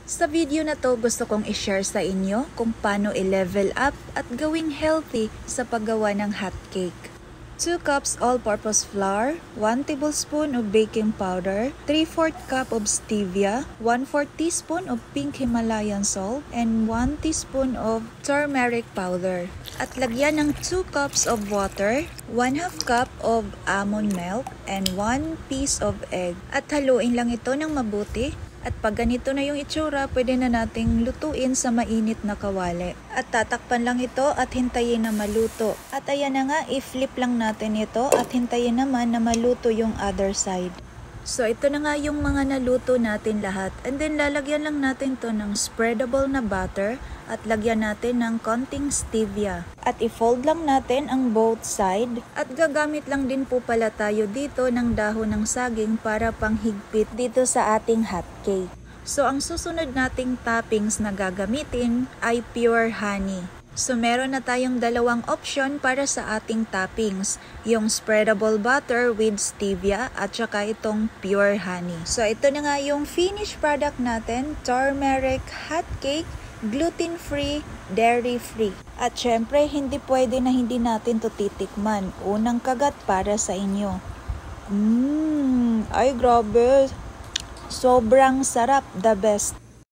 Sa video na to, gusto kong i-share sa inyo kung paano i-level up at gawing healthy sa paggawa ng hot cake. 2 cups all-purpose flour, 1 tablespoon of baking powder, 3/4 cup of stevia, 1/4 teaspoon of pink Himalayan salt, and 1 teaspoon of turmeric powder. At lagyan ng 2 cups of water, 1/2 cup of almond milk, and 1 piece of egg. At haluin lang ito ng mabuti. At pag ganito na yung itsura, pwede na nating lutuin sa mainit na kawali. At tatakpan lang ito at hintayin na maluto. At ayan na nga, i-flip lang natin ito at hintayin naman na maluto yung other side. So ito na nga yung mga naluto natin lahat. And then lalagyan lang natin to ng spreadable na butter at lagyan natin ng konting stevia. At i-fold lang natin ang both side. At gagamit lang din po pala tayo dito ng dahon ng saging para panghigpit dito sa ating hot cake. So ang susunod nating toppings na gagamitin ay pure honey. So meron na tayong dalawang option para sa ating toppings. Yung spreadable butter with stevia at saka itong pure honey. So ito na nga yung finished product natin, turmeric hot cake, gluten-free, dairy-free. At syempre, hindi pwede na hindi natin to titikman. Unang kagat para sa inyo. Ay grabe. Sobrang sarap, the best.